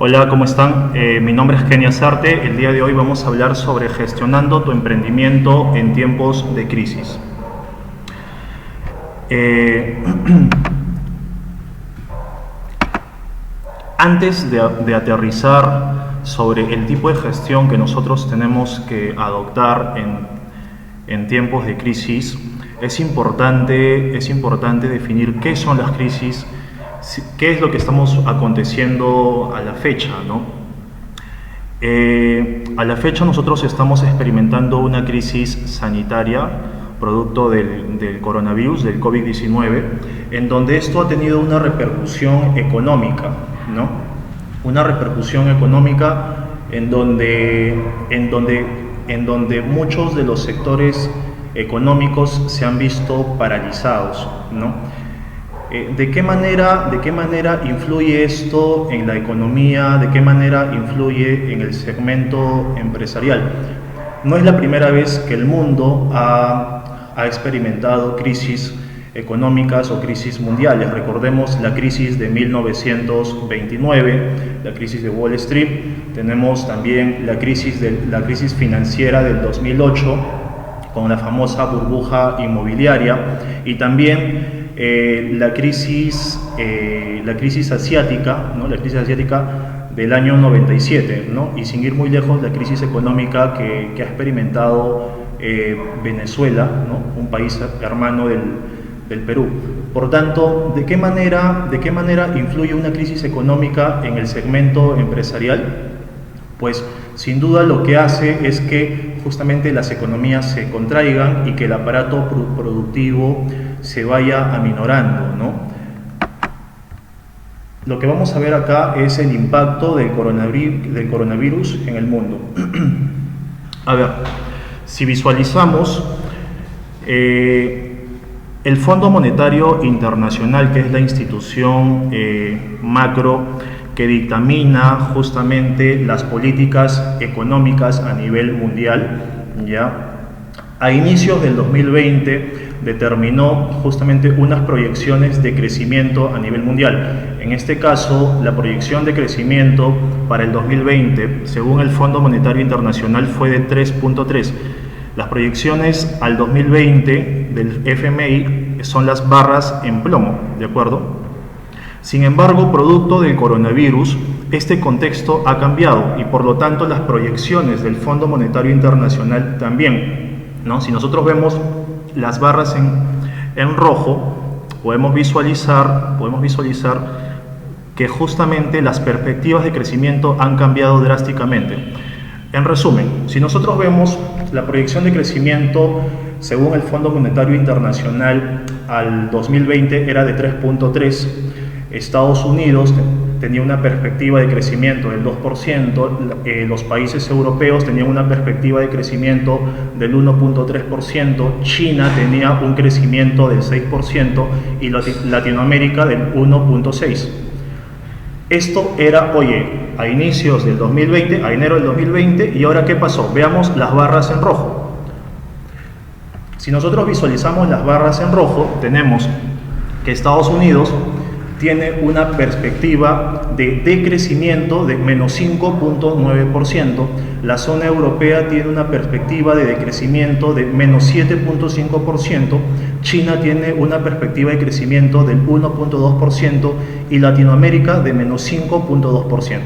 Hola, ¿cómo están? Mi nombre es Kenia Sarte. El día de hoy vamos a hablar sobre gestionando tu emprendimiento en tiempos de crisis. Antes de aterrizar sobre el tipo de gestión que nosotros tenemos que adoptar en tiempos de crisis, es importante definir qué son las crisis, qué es lo que estamos aconteciendo a la fecha, ¿no? A la fecha nosotros estamos experimentando una crisis sanitaria producto del coronavirus, del COVID-19, en donde esto ha tenido una repercusión económica, ¿no? Una repercusión económica en donde muchos de los sectores económicos se han visto paralizados, ¿no? ¿De qué manera influye esto en la economía? ¿De qué manera influye en el segmento empresarial? No es la primera vez que el mundo ha experimentado crisis económicas o crisis mundiales. Recordemos la crisis de 1929, la crisis de Wall Street. Tenemos también la crisis financiera del 2008 con la famosa burbuja inmobiliaria, y también la crisis asiática, ¿no? La crisis asiática del año 97, ¿no? Y sin ir muy lejos, la crisis económica que ha experimentado Venezuela, ¿no? Un país hermano del Perú. Por tanto, ¿de qué manera influye una crisis económica en el segmento empresarial? Pues sin duda lo que hace es que justamente las economías se contraigan y que el aparato productivo se vaya aminorando, ¿no? Lo que vamos a ver acá es el impacto del coronavirus en el mundo. A ver, si visualizamos el Fondo Monetario Internacional, que es la institución macro que dictamina justamente las políticas económicas a nivel mundial, ¿ya? A inicios del 2020 determinó justamente unas proyecciones de crecimiento a nivel mundial. En este caso, la proyección de crecimiento para el 2020, según el Fondo Monetario Internacional, fue de 3.3. Las proyecciones al 2020 del FMI son las barras en plomo, ¿de acuerdo? Sin embargo, producto del coronavirus, este contexto ha cambiado y por lo tanto las proyecciones del Fondo Monetario Internacional también, ¿no? Si nosotros vemos las barras en rojo, podemos visualizar que justamente las perspectivas de crecimiento han cambiado drásticamente. En resumen, si nosotros vemos la proyección de crecimiento según el Fondo Monetario Internacional al 2020 era de 3.3, Estados Unidos tenía una perspectiva de crecimiento del 2%, los países europeos tenían una perspectiva de crecimiento del 1.3%, China tenía un crecimiento del 6% y Latinoamérica del 1.6%. Esto era, a inicios del 2020, a enero del 2020, y ahora ¿qué pasó? Veamos las barras en rojo. Si nosotros visualizamos las barras en rojo, tenemos que Estados Unidos tiene una perspectiva de decrecimiento de menos 5.9%, la zona europea tiene una perspectiva de decrecimiento de menos 7.5%, China tiene una perspectiva de crecimiento del 1.2% y Latinoamérica de menos 5.2%.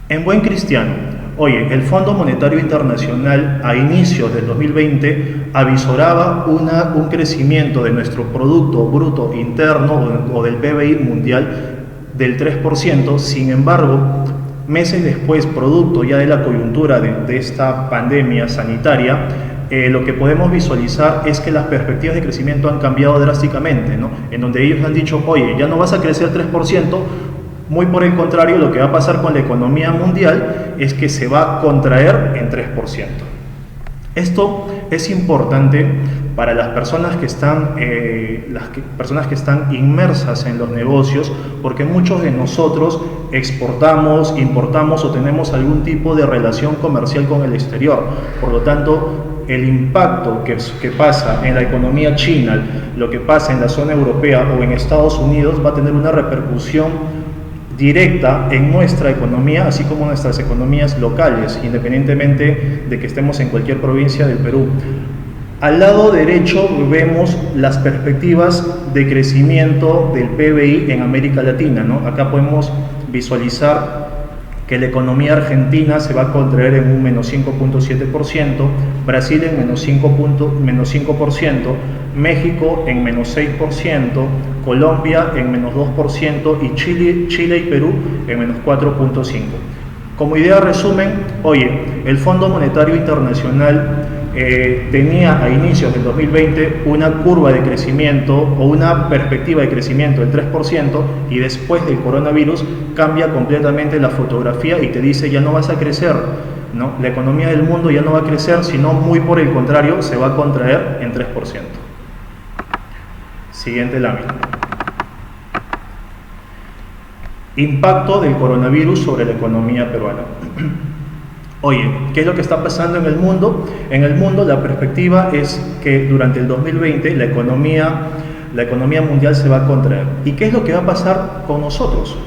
En buen cristiano, el Fondo Monetario Internacional a inicios del 2020 avisoraba un crecimiento de nuestro Producto Bruto Interno o del PBI mundial del 3%, sin embargo, meses después, producto ya de la coyuntura de esta pandemia sanitaria, lo que podemos visualizar es que las perspectivas de crecimiento han cambiado drásticamente, ¿no? En donde ellos han dicho, ya no vas a crecer 3%, muy por el contrario, lo que va a pasar con la economía mundial es que se va a contraer en 3%. Esto es importante para las personas que están inmersas en los negocios, porque muchos de nosotros exportamos, importamos o tenemos algún tipo de relación comercial con el exterior. Por lo tanto, el impacto que pasa en la economía china, lo que pasa en la zona europea o en Estados Unidos va a tener una repercusión directa en nuestra economía, así como nuestras economías locales, independientemente de que estemos en cualquier provincia del Perú. Al lado derecho vemos las perspectivas de crecimiento del PBI en América Latina, ¿no? Acá podemos visualizar que la economía argentina se va a contraer en un menos 5.7%, Brasil en menos 5%, México en menos 6%, Colombia en menos 2% y Chile y Perú en menos 4.5%. Como idea resumen, el Fondo Monetario Internacional tenía a inicios del 2020 una curva de crecimiento o una perspectiva de crecimiento del 3% y después del coronavirus cambia completamente la fotografía y te dice ya no vas a crecer, ¿no? La economía del mundo ya no va a crecer, sino muy por el contrario, se va a contraer en 3%. Siguiente lámina. Impacto del coronavirus sobre la economía peruana. ¿Qué es lo que está pasando en el mundo? En el mundo la perspectiva es que durante el 2020 la economía mundial se va a contraer. ¿Y qué es lo que va a pasar con nosotros?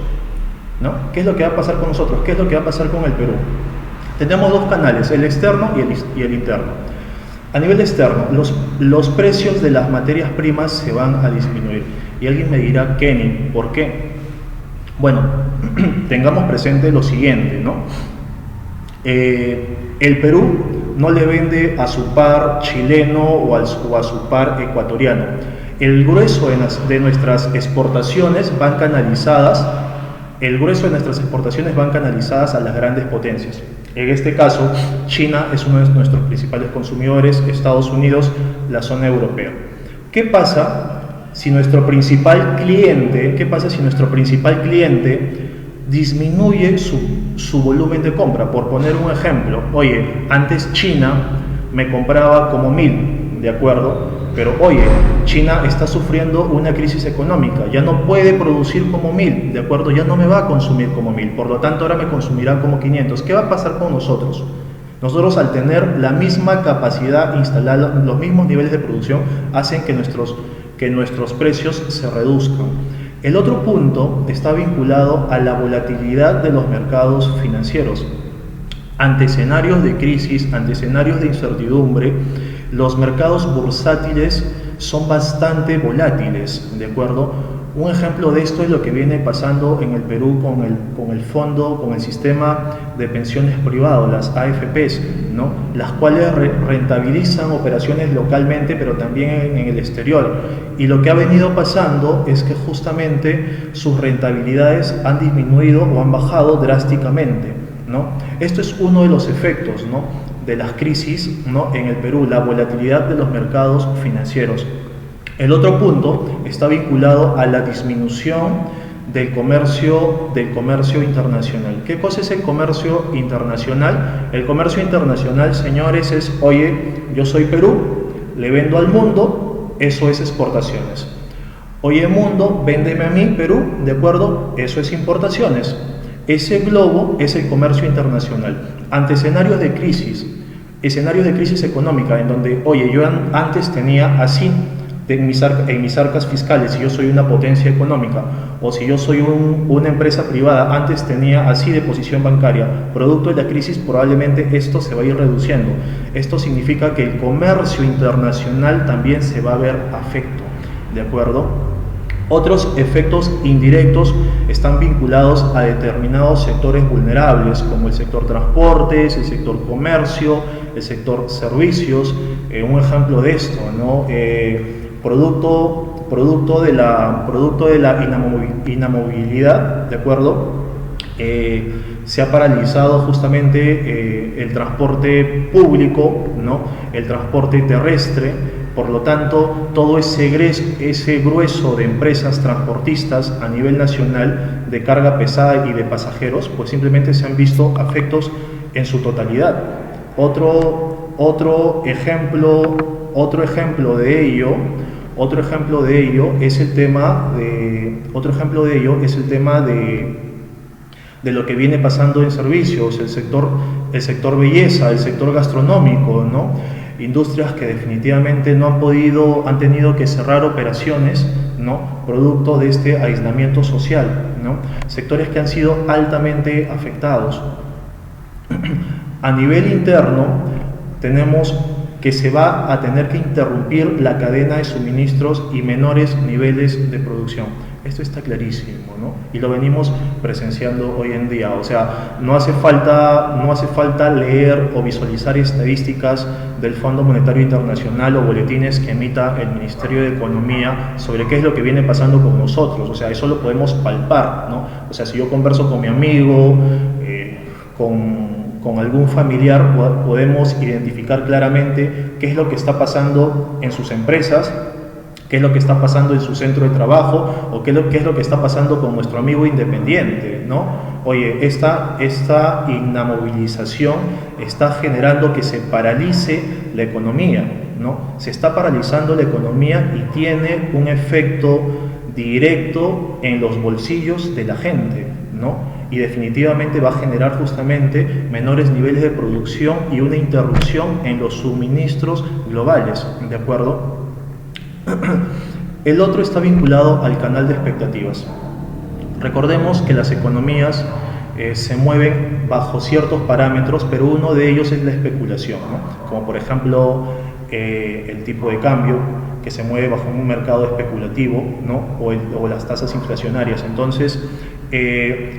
¿No? ¿Qué es lo que va a pasar con nosotros? ¿Qué es lo que va a pasar con el Perú? Tenemos dos canales, el externo y el interno. A nivel externo, los precios de las materias primas se van a disminuir. Y alguien me dirá, Kenny, ¿por qué? Bueno, tengamos presente lo siguiente, ¿no? El Perú no le vende a su par chileno o a su par ecuatoriano. El grueso de nuestras exportaciones van canalizadas a las grandes potencias. En este caso, China es uno de nuestros principales consumidores, Estados Unidos, la zona europea. ¿Qué pasa si nuestro principal cliente disminuye su volumen de compra? Por poner un ejemplo, antes China me compraba como 1000, ¿de acuerdo? Pero China está sufriendo una crisis económica, ya no puede producir como 1000, ¿de acuerdo? Ya no me va a consumir como 1000, por lo tanto ahora me consumirá como 500. ¿Qué va a pasar con nosotros? Nosotros, al tener la misma capacidad instalada, los mismos niveles de producción, hacen que nuestros precios se reduzcan. El otro punto está vinculado a la volatilidad de los mercados financieros. Ante escenarios de crisis, ante escenarios de incertidumbre, los mercados bursátiles son bastante volátiles, ¿de acuerdo? Un ejemplo de esto es lo que viene pasando en el Perú con el sistema de pensiones privado, las AFPs, ¿no? Las cuales rentabilizan operaciones localmente, pero también en el exterior. Y lo que ha venido pasando es que justamente sus rentabilidades han disminuido o han bajado drásticamente, ¿no? Esto es uno de los efectos, ¿no?, de las crisis, ¿no?, en el Perú, la volatilidad de los mercados financieros. El otro punto está vinculado a la disminución del comercio internacional. ¿Qué cosa es el comercio internacional? El comercio internacional, señores, es, yo soy Perú, le vendo al mundo, eso es exportaciones. Mundo, véndeme a mí, Perú, ¿de acuerdo? Eso es importaciones. Ese globo es el comercio internacional. Ante escenarios de crisis económica, en donde, yo antes tenía así, en mis arcas fiscales, si yo soy una potencia económica, o si yo soy una empresa privada, antes tenía así de posición bancaria, producto de la crisis probablemente esto se va a ir reduciendo. Esto significa que el comercio internacional también se va a ver afecto, ¿de acuerdo? Otros efectos indirectos están vinculados a determinados sectores vulnerables, como el sector transportes, el sector comercio, el sector servicios. Un ejemplo de esto, ¿no? Producto de la inamovilidad, ¿de acuerdo? Se ha paralizado justamente el transporte público, ¿no?, el transporte terrestre. Por lo tanto, todo ese grueso de empresas transportistas a nivel nacional de carga pesada y de pasajeros, pues simplemente se han visto afectos en su totalidad. Otro ejemplo de ello es el tema de lo que viene pasando en servicios, el sector belleza, el sector gastronómico, ¿no? Industrias que definitivamente han tenido que cerrar operaciones, ¿no? Producto de este aislamiento social, ¿no? Sectores que han sido altamente afectados. A nivel interno, tenemos que se va a tener que interrumpir la cadena de suministros y menores niveles de producción. Esto está clarísimo, ¿no? Y lo venimos presenciando hoy en día. O sea, no hace falta leer o visualizar estadísticas del Fondo Monetario Internacional o boletines que emita el Ministerio de Economía sobre qué es lo que viene pasando con nosotros. O sea, eso lo podemos palpar, ¿no? O sea, si yo converso con mi amigo, con algún familiar, podemos identificar claramente qué es lo que está pasando en sus empresas, qué es lo que está pasando en su centro de trabajo, o qué es lo que está pasando con nuestro amigo independiente, ¿no? Oye, esta inamovilización está generando que se paralice la economía, ¿no? Se está paralizando la economía y tiene un efecto directo en los bolsillos de la gente, ¿no? Y definitivamente va a generar justamente menores niveles de producción y una interrupción en los suministros globales, ¿de acuerdo? El otro está vinculado al canal de expectativas. Recordemos que las economías se mueven bajo ciertos parámetros, pero uno de ellos es la especulación, ¿no? Como por ejemplo el tipo de cambio, que se mueve bajo un mercado especulativo, ¿no? o las tasas inflacionarias. Entonces,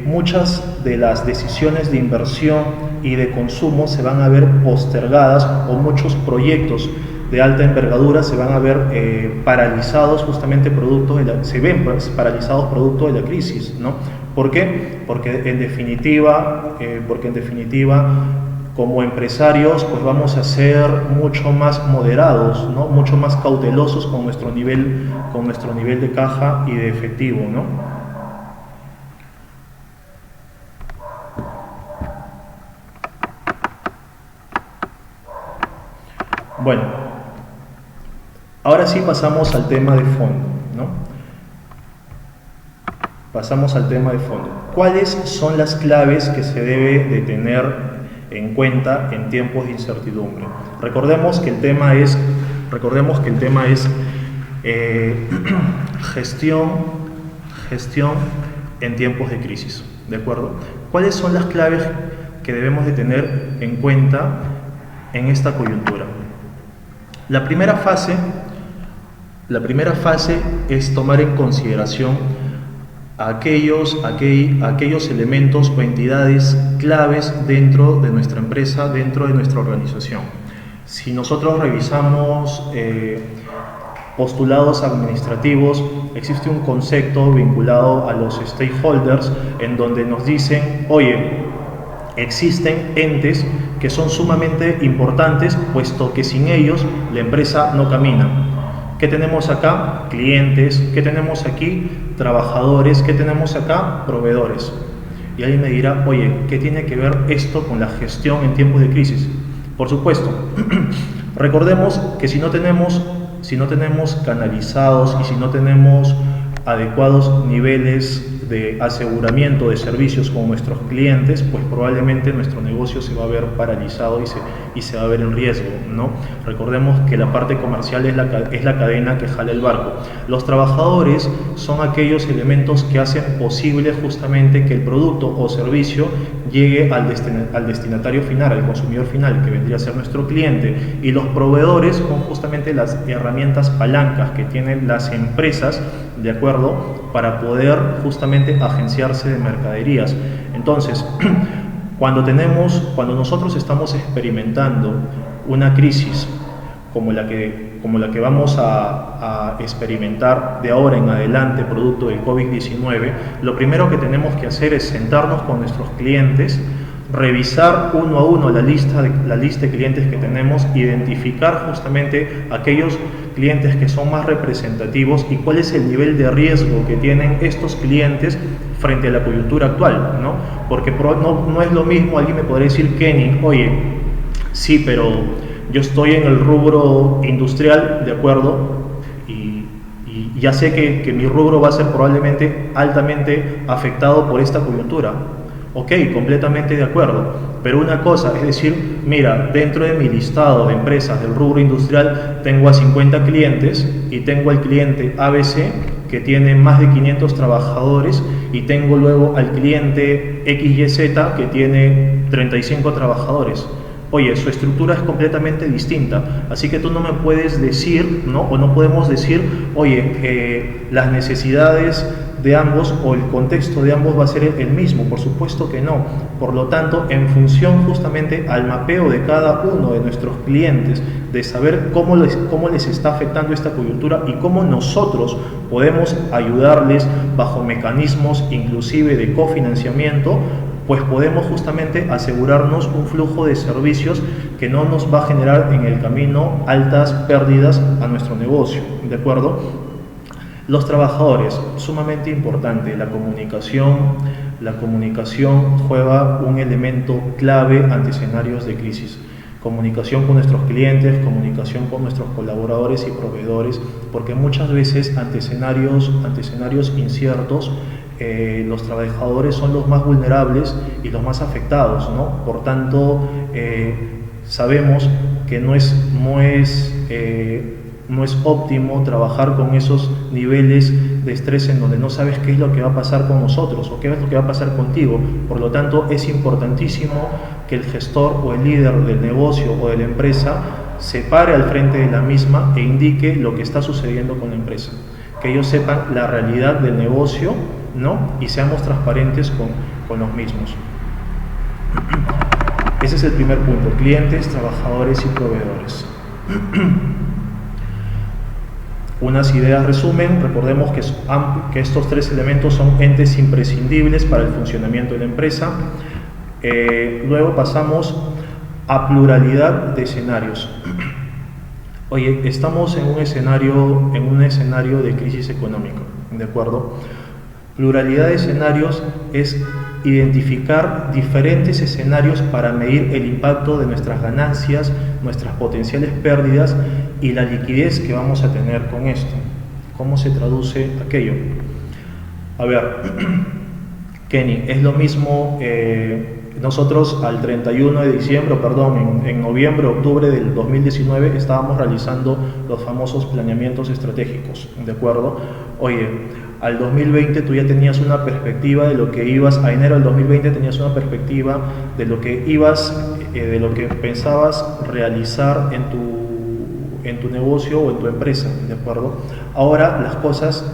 muchas de las decisiones de inversión y de consumo se van a ver postergadas, o muchos proyectos de alta envergadura se van a ver paralizados justamente paralizados producto de la crisis, ¿no? ¿Por qué? Porque en definitiva, como empresarios, pues vamos a ser mucho más moderados, ¿no? Mucho más cautelosos con nuestro nivel de caja y de efectivo, ¿no? Bueno, ahora sí pasamos al tema de fondo, ¿no? Pasamos al tema de fondo. ¿Cuáles son las claves que se debe de tener en cuenta en tiempos de incertidumbre? Recordemos que el tema es gestión en tiempos de crisis, ¿de acuerdo? ¿Cuáles son las claves que debemos de tener en cuenta en esta coyuntura? La primera fase es tomar en consideración aquellos elementos o entidades claves dentro de nuestra empresa, dentro de nuestra organización. Si nosotros revisamos postulados administrativos, existe un concepto vinculado a los stakeholders en donde nos dicen, oye, existen entes que son sumamente importantes, puesto que sin ellos la empresa no camina. ¿Qué tenemos acá? Clientes. ¿Qué tenemos aquí? Trabajadores. ¿Qué tenemos acá? Proveedores. Y alguien me dirá, oye, ¿qué tiene que ver esto con la gestión en tiempos de crisis? Por supuesto, recordemos que si no tenemos canalizados y si no tenemos adecuados niveles de aseguramiento de servicios con nuestros clientes, pues probablemente nuestro negocio se va a ver paralizado y se va a ver en riesgo, ¿no? Recordemos que la parte comercial es la cadena que jala el barco. Los trabajadores son aquellos elementos que hacen posible justamente que el producto o servicio llegue al destinatario final, al consumidor final, que vendría a ser nuestro cliente. Y los proveedores son justamente las herramientas palancas que tienen las empresas, ¿de acuerdo?, para poder justamente agenciarse de mercaderías. Entonces, cuando nosotros estamos experimentando una crisis como la que vamos a experimentar de ahora en adelante producto del COVID-19, lo primero que tenemos que hacer es sentarnos con nuestros clientes, revisar uno a uno la lista de clientes que tenemos, identificar justamente aquellos clientes que son más representativos y cuál es el nivel de riesgo que tienen estos clientes frente a la coyuntura actual, ¿no? Porque no es lo mismo. Alguien me podría decir, Kenny, oye, sí, pero yo estoy en el rubro industrial, ¿de acuerdo? Y ya sé que mi rubro va a ser probablemente altamente afectado por esta coyuntura. Ok, completamente de acuerdo, pero una cosa es decir, mira, dentro de mi listado de empresas del rubro industrial tengo a 50 clientes y tengo al cliente ABC que tiene más de 500 trabajadores y tengo luego al cliente XYZ que tiene 35 trabajadores. Oye, su estructura es completamente distinta, así que tú no me puedes decir, ¿no? O no podemos decir, oye, las necesidades de ambos o el contexto de ambos va a ser el mismo, por supuesto que no. Por lo tanto, en función justamente al mapeo de cada uno de nuestros clientes, de saber cómo les está afectando esta coyuntura y cómo nosotros podemos ayudarles bajo mecanismos inclusive de cofinanciamiento, pues podemos justamente asegurarnos un flujo de servicios que no nos va a generar en el camino altas pérdidas a nuestro negocio, ¿de acuerdo? Los trabajadores, sumamente importante, la comunicación juega un elemento clave ante escenarios de crisis. Comunicación con nuestros clientes, comunicación con nuestros colaboradores y proveedores, porque muchas veces ante escenarios inciertos, los trabajadores son los más vulnerables y los más afectados, ¿no? Por tanto, sabemos que no es óptimo trabajar con esos niveles de estrés en donde no sabes qué es lo que va a pasar con nosotros o qué es lo que va a pasar contigo. Por lo tanto, es importantísimo que el gestor o el líder del negocio o de la empresa se pare al frente de la misma e indique lo que está sucediendo con la empresa. Que ellos sepan la realidad del negocio, ¿no? Y seamos transparentes con los mismos. Ese es el primer punto: clientes, trabajadores y proveedores. Unas ideas resumen: recordemos que estos tres elementos son entes imprescindibles para el funcionamiento de la empresa. Luego pasamos a pluralidad de escenarios. Oye, estamos en un escenario de crisis económica, ¿de acuerdo? Pluralidad de escenarios es identificar diferentes escenarios para medir el impacto de nuestras ganancias, nuestras potenciales pérdidas y la liquidez que vamos a tener con esto. ¿Cómo se traduce aquello? A ver, Kenny, es lo mismo, nosotros al 31 de diciembre, en noviembre, octubre del 2019 estábamos realizando los famosos planeamientos estratégicos, ¿de acuerdo? Oye, al 2020 tú ya tenías una perspectiva de lo que ibas, a enero del 2020 tenías una perspectiva de lo que de lo que pensabas realizar en tu negocio o en tu empresa, ¿de acuerdo? Ahora las cosas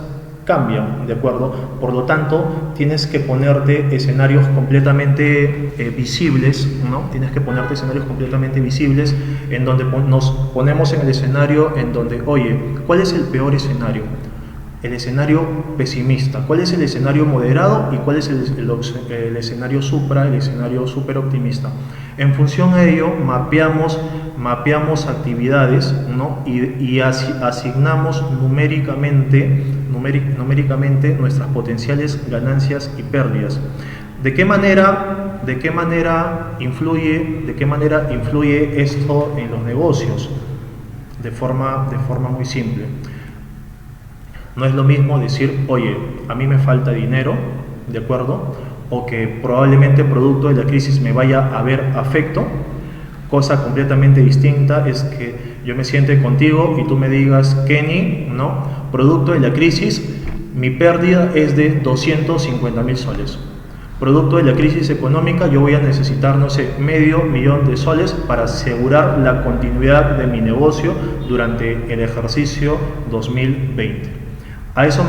cambian, ¿de acuerdo? Por lo tanto, tienes que ponerte escenarios completamente visibles, ¿no? Tienes que ponerte escenarios completamente visibles en donde nos ponemos en el escenario en donde, oye, ¿cuál es el peor escenario? El escenario pesimista. ¿Cuál es el escenario moderado y cuál es el escenario el escenario súper optimista? En función a ello, mapeamos actividades, ¿no? y asignamos numéricamente nuestras potenciales ganancias y pérdidas. ¿De qué manera influye esto en los negocios? De forma muy simple. No es lo mismo decir, oye, a mí me falta dinero, ¿de acuerdo? O que probablemente producto de la crisis me vaya a haber afecto. Cosa completamente distinta es que yo me siente contigo y tú me digas, Kenny, ¿no? Producto de la crisis, mi pérdida es de 250.000 soles. Producto de la crisis económica, yo voy a necesitar, no sé, $500.000 soles para asegurar la continuidad de mi negocio durante el ejercicio 2020. A eso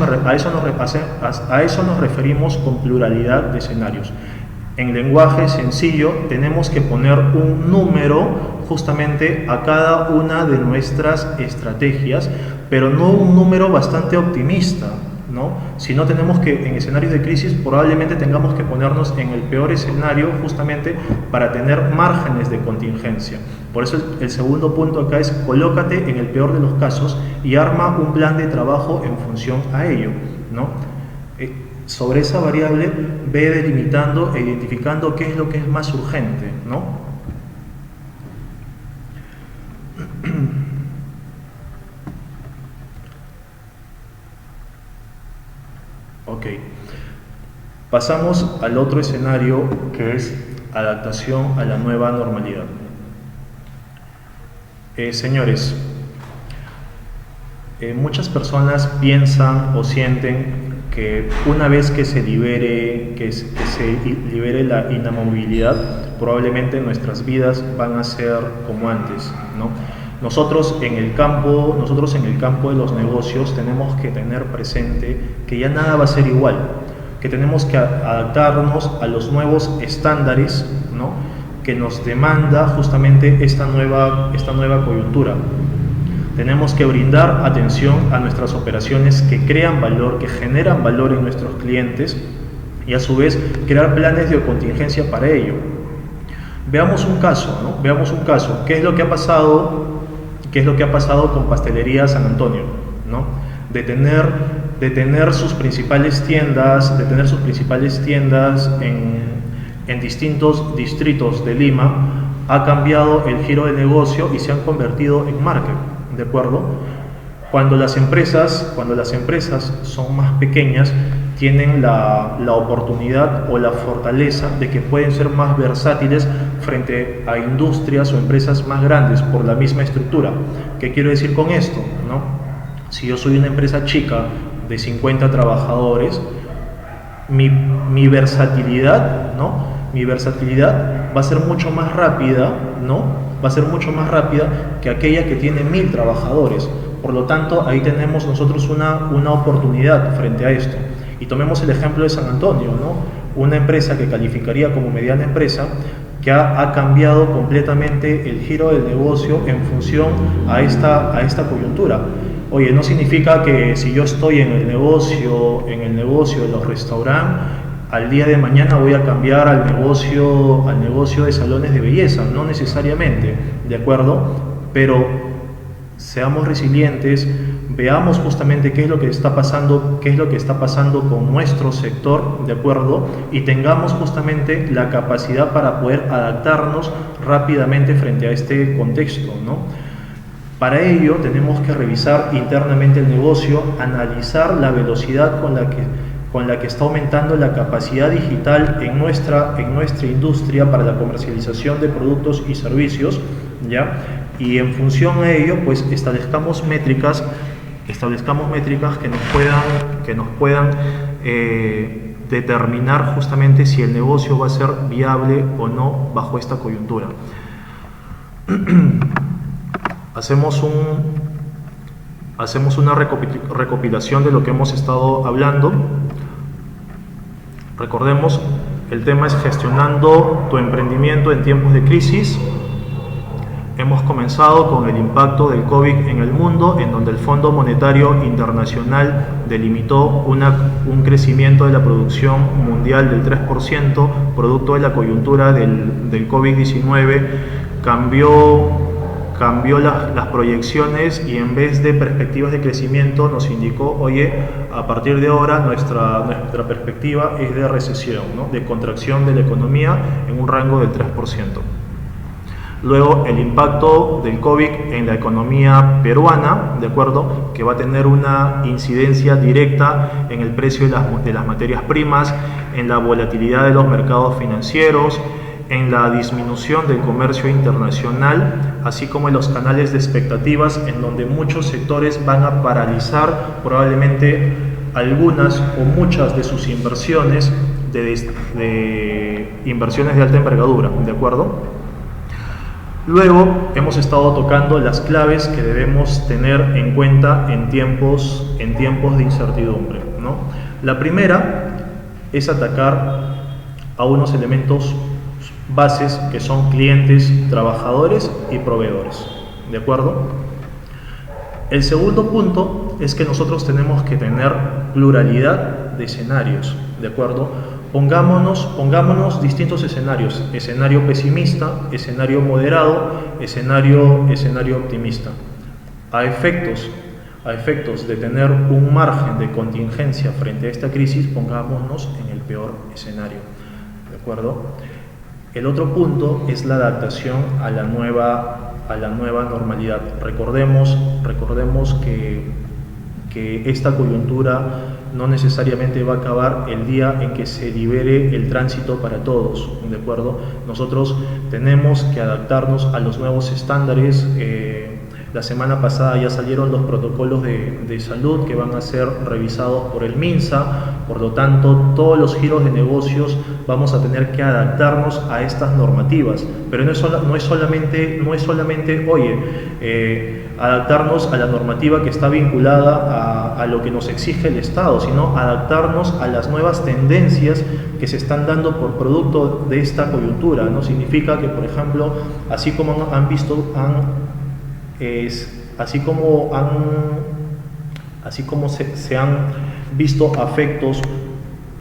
nos referimos con pluralidad de escenarios. En lenguaje sencillo tenemos que poner un número justamente a cada una de nuestras estrategias, pero no un número bastante optimista, ¿no? Si no, tenemos que, en escenarios de crisis, probablemente tengamos que ponernos en el peor escenario justamente para tener márgenes de contingencia. Por eso el segundo punto acá es: colócate en el peor de los casos y arma un plan de trabajo en función a ello, ¿no? Sobre esa variable ve delimitando e identificando qué es lo que es más urgente, ¿no? Ok. Pasamos al otro escenario, que es adaptación a la nueva normalidad. Señores, Muchas personas piensan o sienten que una vez que se libere la inamovilidad, probablemente nuestras vidas van a ser como antes, ¿no? Nosotros en el campo de los negocios tenemos que tener presente que ya nada va a ser igual, que tenemos que adaptarnos a los nuevos estándares, ¿no?, que nos demanda justamente esta nueva coyuntura. Tenemos que brindar atención a nuestras operaciones que crean valor, que generan valor en nuestros clientes y a su vez crear planes de contingencia para ello. Veamos un caso, ¿no? Veamos un caso. ¿Qué es lo que ha pasado con Pastelería San Antonio, ¿no? De tener sus principales tiendas en distintos distritos de Lima, ha cambiado el giro de negocio y se han convertido en market, ¿de acuerdo? Cuando las empresas son más pequeñas, tienen la oportunidad o la fortaleza de que pueden ser más versátiles frente a industrias o empresas más grandes por la misma estructura. ¿Qué quiero decir con esto, no? Si yo soy una empresa chica de 50 trabajadores, mi versatilidad, ¿no?, va a ser mucho más rápida, ¿no? Va a ser mucho más rápida que aquella que tiene 1000 trabajadores. Por lo tanto, ahí tenemos nosotros una oportunidad frente a esto. Y tomemos el ejemplo de San Antonio, ¿no? Una empresa que calificaría como mediana empresa, que ha cambiado completamente el giro del negocio en función a esta coyuntura. Oye, no significa que si yo estoy en el negocio de los restaurantes, al día de mañana voy a cambiar al negocio de salones de belleza, no necesariamente, ¿de acuerdo? Pero seamos resilientes, veamos justamente qué es lo que está pasando con nuestro sector, ¿de acuerdo? Y tengamos justamente la capacidad para poder adaptarnos rápidamente frente a este contexto, ¿no? Para ello tenemos que revisar internamente el negocio, analizar la velocidad con la que está aumentando la capacidad digital en nuestra industria para la comercialización de productos y servicios, ¿ya? Y en función a ello, pues establezcamos métricas que nos puedan determinar justamente si el negocio va a ser viable o no bajo esta coyuntura. Hacemos una recopilación de lo que hemos estado hablando. Recordemos, el tema es gestionando tu emprendimiento en tiempos de crisis. Hemos comenzado con el impacto del COVID en el mundo, en donde el Fondo Monetario Internacional delimitó un crecimiento de la producción mundial del 3%, producto de la coyuntura del COVID-19, cambió las proyecciones y en vez de perspectivas de crecimiento nos indicó, oye, a partir de ahora nuestra perspectiva es de recesión, ¿no?, de contracción de la economía en un rango del 3%. Luego, el impacto del COVID en la economía peruana, ¿de acuerdo?, que va a tener una incidencia directa en el precio de las materias primas, en la volatilidad de los mercados financieros, en la disminución del comercio internacional, así como en los canales de expectativas, en donde muchos sectores van a paralizar probablemente algunas o muchas de sus inversiones de inversiones de alta envergadura, ¿de acuerdo? Luego hemos estado tocando las claves que debemos tener en cuenta en tiempos de incertidumbre, ¿no? La primera es atacar a unos elementos bases que son clientes, trabajadores y proveedores, ¿de acuerdo? El segundo punto es que nosotros tenemos que tener pluralidad de escenarios, ¿de acuerdo? Pongámonos distintos escenarios: escenario pesimista, escenario moderado, escenario optimista. A efectos de tener un margen de contingencia frente a esta crisis, pongámonos en el peor escenario, ¿de acuerdo? El otro punto es la adaptación a la nueva normalidad. Recordemos que esta coyuntura no necesariamente va a acabar el día en que se libere el tránsito para todos, ¿de acuerdo? Nosotros tenemos que adaptarnos a los nuevos estándares La semana pasada ya salieron los protocolos de salud que van a ser revisados por el MINSA, por lo tanto todos los giros de negocios vamos a tener que adaptarnos a estas normativas, pero no es solamente adaptarnos a la normativa que está vinculada a lo que nos exige el Estado, sino adaptarnos a las nuevas tendencias que se están dando por producto de esta coyuntura, ¿no? Significa que, por ejemplo, así como se han visto afectos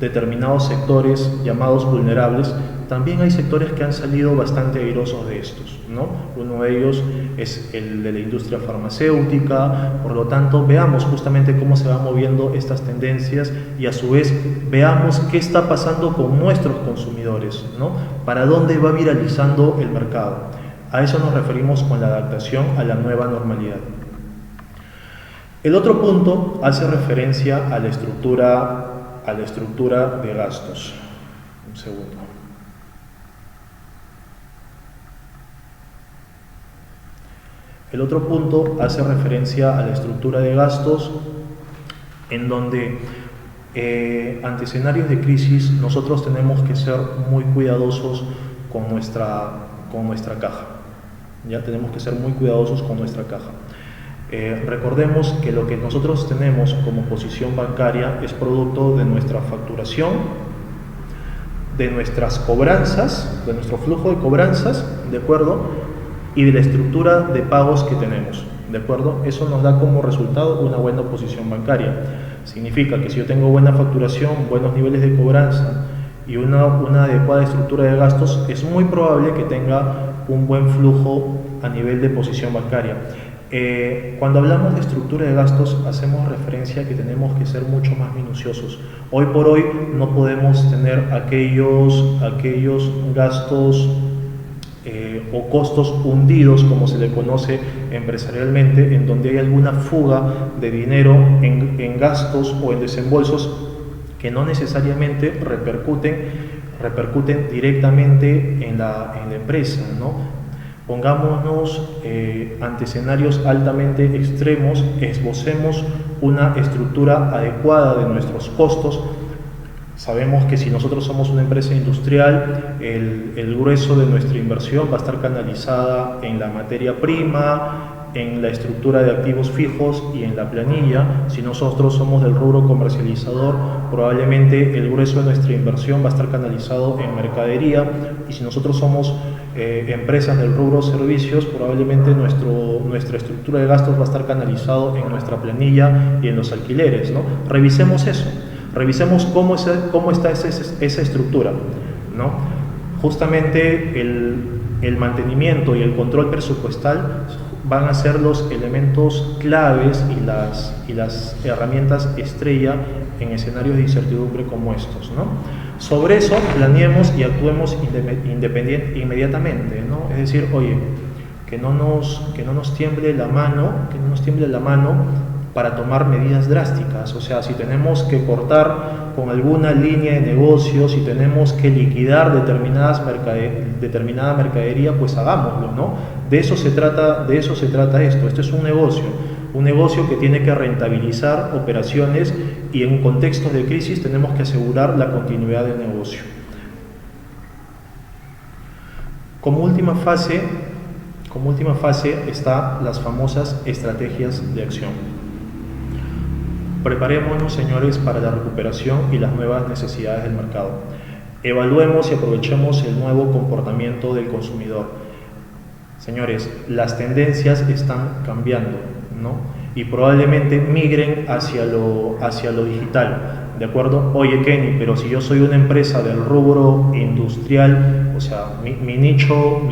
determinados sectores llamados vulnerables, también hay sectores que han salido bastante airosos de estos, ¿no? Uno de ellos es el de la industria farmacéutica. Por lo tanto, veamos justamente cómo se van moviendo estas tendencias y a su vez veamos qué está pasando con nuestros consumidores, ¿no? Para dónde va viralizando el mercado. A eso nos referimos con la adaptación a la nueva normalidad. El otro punto hace referencia a la estructura de gastos. Un segundo. El otro punto hace referencia a la estructura de gastos, en donde ante escenarios de crisis nosotros tenemos que ser muy cuidadosos con nuestra caja. Ya tenemos que ser muy cuidadosos con nuestra caja. Recordemos que lo que nosotros tenemos como posición bancaria es producto de nuestra facturación, de nuestras cobranzas, de nuestro flujo de cobranzas, ¿de acuerdo? Y de la estructura de pagos que tenemos, ¿de acuerdo? Eso nos da como resultado una buena posición bancaria. Significa que si yo tengo buena facturación, buenos niveles de cobranza y una adecuada estructura de gastos, es muy probable que tenga un buen flujo a nivel de posición bancaria. Cuando hablamos de estructura de gastos, hacemos referencia a que tenemos que ser mucho más minuciosos. Hoy por hoy no podemos tener aquellos gastos o costos hundidos, como se le conoce empresarialmente, en donde hay alguna fuga de dinero en gastos o en desembolsos que no necesariamente repercuten directamente en la empresa, ¿no? Pongámonos ante escenarios altamente extremos, esbocemos una estructura adecuada de nuestros costos. Sabemos que si nosotros somos una empresa industrial, el grueso de nuestra inversión va a estar canalizada en la materia prima, en la estructura de activos fijos y en la planilla. Si nosotros somos del rubro comercializador, probablemente el grueso de nuestra inversión va a estar canalizado en mercadería, y si nosotros somos empresas del rubro servicios, probablemente nuestra estructura de gastos va a estar canalizado en nuestra planilla y en los alquileres, ¿no? Revisemos eso. Revisemos cómo está esa estructura, ¿no? Justamente el mantenimiento y el control presupuestal van a ser los elementos claves y las herramientas estrella en escenarios de incertidumbre como estos, ¿no? Sobre eso planeemos y actuemos inmediatamente, ¿no? Es decir, oye, que no nos tiemble la mano para tomar medidas drásticas. O sea, si tenemos que cortar con alguna línea de negocio, si tenemos que liquidar determinada mercadería, pues hagámoslo, ¿no? De eso se trata esto. Esto es un negocio que tiene que rentabilizar operaciones, y en contextos de crisis tenemos que asegurar la continuidad del negocio. Como última fase están las famosas estrategias de acción. Preparémonos, señores, para la recuperación y las nuevas necesidades del mercado. Evaluemos y aprovechemos el nuevo comportamiento del consumidor. Señores, las tendencias están cambiando, ¿no? Y probablemente migren hacia lo digital, ¿de acuerdo? Oye, Kenny, pero si yo soy una empresa del rubro industrial, o sea, mi nicho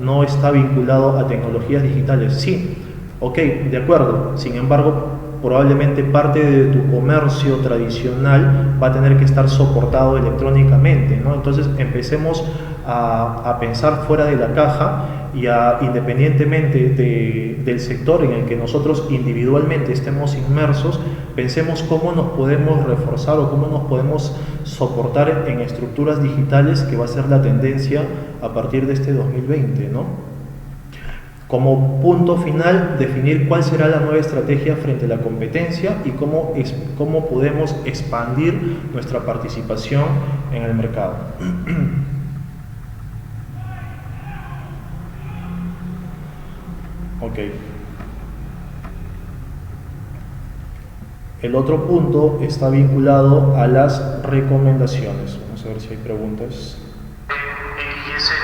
no está vinculado a tecnologías digitales. Sí, ok, de acuerdo. Sin embargo, probablemente parte de tu comercio tradicional va a tener que estar soportado electrónicamente, ¿no? Entonces empecemos a pensar fuera de la caja y independientemente del sector en el que nosotros individualmente estemos inmersos, pensemos cómo nos podemos reforzar o cómo nos podemos soportar en estructuras digitales, que va a ser la tendencia a partir de este 2020, ¿no? Como punto final, definir cuál será la nueva estrategia frente a la competencia y cómo podemos expandir nuestra participación en el mercado. Ok. El otro punto está vinculado a las recomendaciones. Vamos a ver si hay preguntas. XYZ, que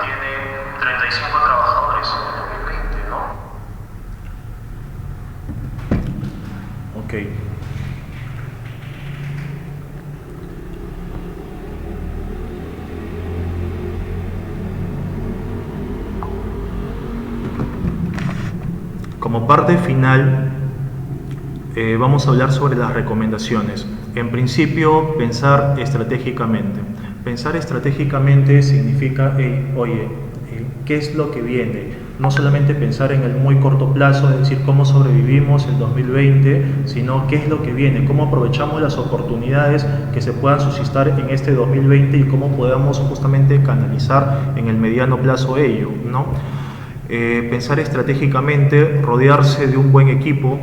tiene 35 trabajadores en 2020, ¿no? Ok. Como parte final, vamos a hablar sobre las recomendaciones. En principio, pensar estratégicamente. Pensar estratégicamente significa, ¿qué es lo que viene? No solamente pensar en el muy corto plazo, es decir, cómo sobrevivimos el 2020, sino qué es lo que viene, cómo aprovechamos las oportunidades que se puedan suscitar en este 2020 y cómo podamos justamente canalizar en el mediano plazo ello, ¿no? Pensar estratégicamente, rodearse de un buen equipo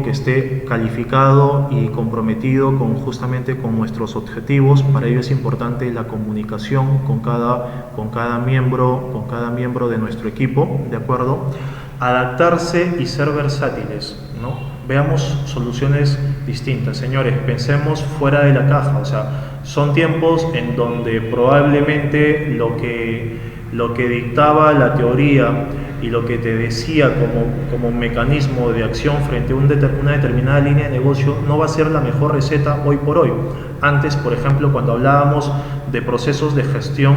que esté calificado y comprometido justamente con nuestros objetivos. Para ello es importante la comunicación con cada miembro de nuestro equipo, ¿de acuerdo? Adaptarse y ser versátiles, ¿no? Veamos soluciones distintas. Señores, pensemos fuera de la caja. O sea, son tiempos en donde probablemente lo que dictaba la teoría y lo que te decía como mecanismo de acción frente a una determinada línea de negocio no va a ser la mejor receta hoy por hoy. Antes, por ejemplo, cuando hablábamos de procesos de gestión,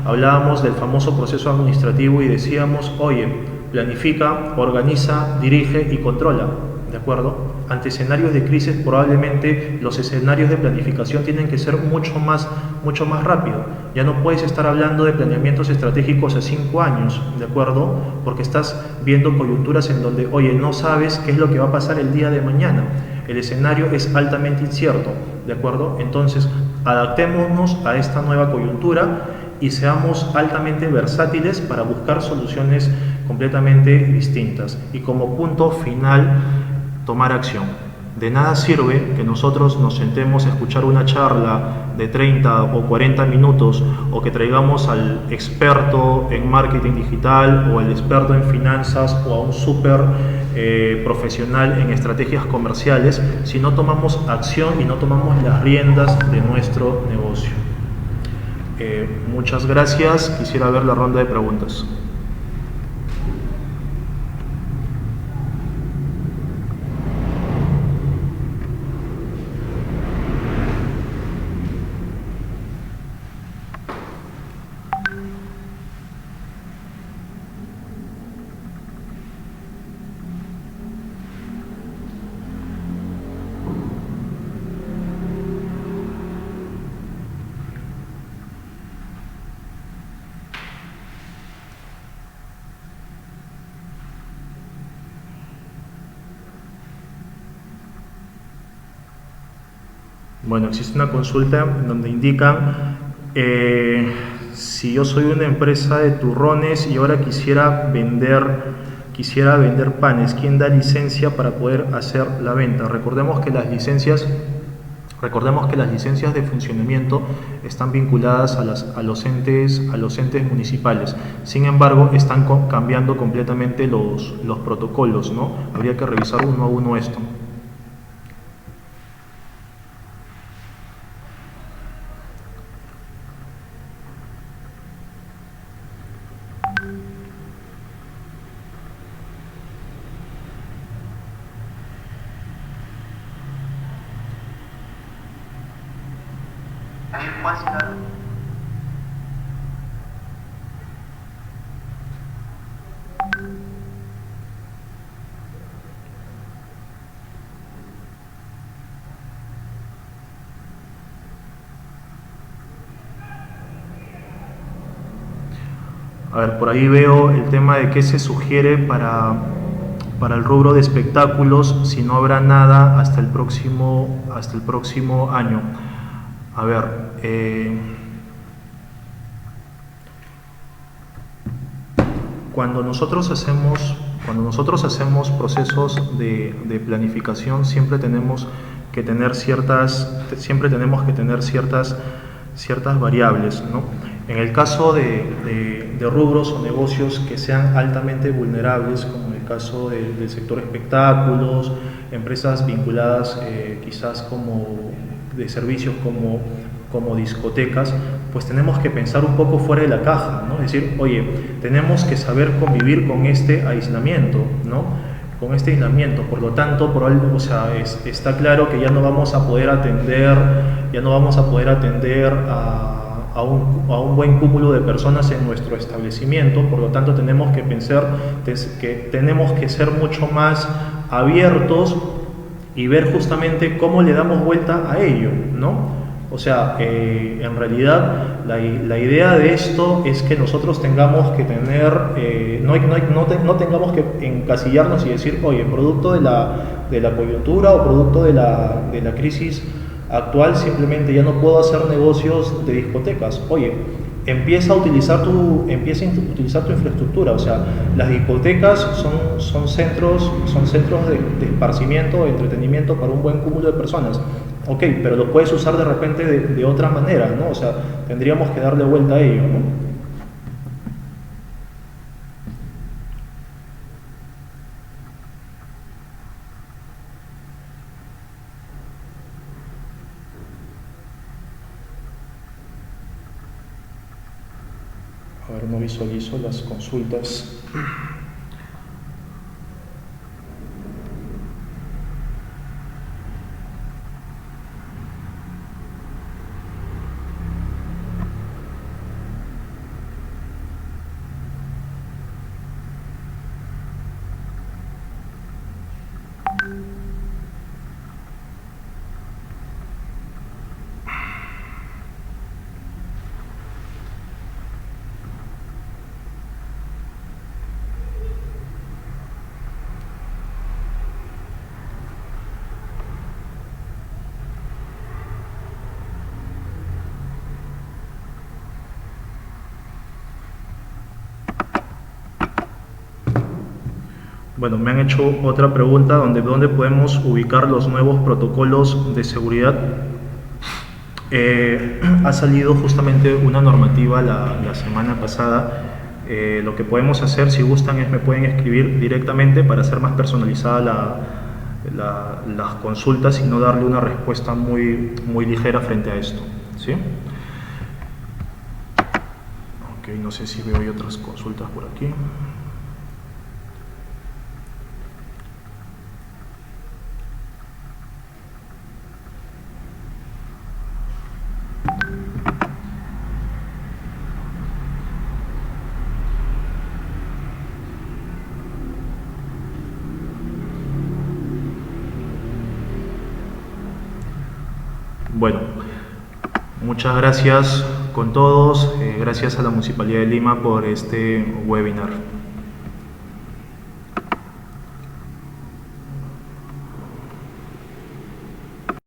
hablábamos del famoso proceso administrativo y decíamos, oye, planifica, organiza, dirige y controla, ¿de acuerdo? Ante escenarios de crisis, probablemente los escenarios de planificación tienen que ser mucho más rápido. Ya no puedes estar hablando de planeamientos estratégicos a 5 años, ¿de acuerdo? Porque estás viendo coyunturas en donde, oye, no sabes qué es lo que va a pasar el día de mañana. El escenario es altamente incierto, ¿de acuerdo? Entonces, adaptémonos a esta nueva coyuntura y seamos altamente versátiles para buscar soluciones completamente distintas. Y como punto final, tomar acción. De nada sirve que nosotros nos sentemos a escuchar una charla de 30 o 40 minutos o que traigamos al experto en marketing digital o al experto en finanzas o a un súper profesional en estrategias comerciales si no tomamos acción y no tomamos las riendas de nuestro negocio. Muchas gracias. Quisiera ver la ronda de preguntas. Bueno, existe una consulta donde indican si yo soy una empresa de turrones y ahora quisiera vender panes, ¿quién da licencia para poder hacer la venta? Recordemos que las licencias de funcionamiento están vinculadas a los entes municipales. Sin embargo, están cambiando completamente los protocolos, ¿no? Habría que revisar uno a uno esto. A ver, por ahí veo el tema de qué se sugiere para el rubro de espectáculos, si no habrá nada hasta el próximo año. A ver, cuando nosotros hacemos procesos de planificación, siempre tenemos que tener ciertas variables, ¿no? En el caso de rubros o negocios que sean altamente vulnerables, como en el caso del sector espectáculos, empresas vinculadas quizás como de servicios como discotecas, pues tenemos que pensar un poco fuera de la caja, ¿no? Es decir, oye, tenemos que saber convivir con este aislamiento, ¿no? Con este aislamiento, por lo tanto, está claro que ya no vamos a poder atender a un buen cúmulo de personas en nuestro establecimiento, por lo tanto tenemos que pensar que tenemos que ser mucho más abiertos y ver justamente cómo le damos vuelta a ello, ¿no? O sea, en realidad la idea de esto es que nosotros tengamos que tener, no tengamos que encasillarnos y decir, oye, producto de la coyuntura o producto de la crisis actual simplemente ya no puedo hacer negocios de discotecas. Oye, empieza a utilizar tu infraestructura. O sea, las discotecas son centros de esparcimiento, de entretenimiento para un buen cúmulo de personas. Ok, pero lo puedes usar de repente de otra manera, ¿no? O sea, tendríamos que darle vuelta a ello, ¿no? A ver, no visualizo las consultas. Bueno, me han hecho otra pregunta dónde podemos ubicar los nuevos protocolos de seguridad. Ha salido justamente una normativa la semana pasada. Lo que podemos hacer, si gustan, es me pueden escribir directamente para hacer más personalizada las consultas y no darle una respuesta muy ligera frente a esto, ¿sí? Ok, no sé si veo otras consultas por aquí. Bueno, muchas gracias con todos, gracias a la Municipalidad de Lima por este webinar.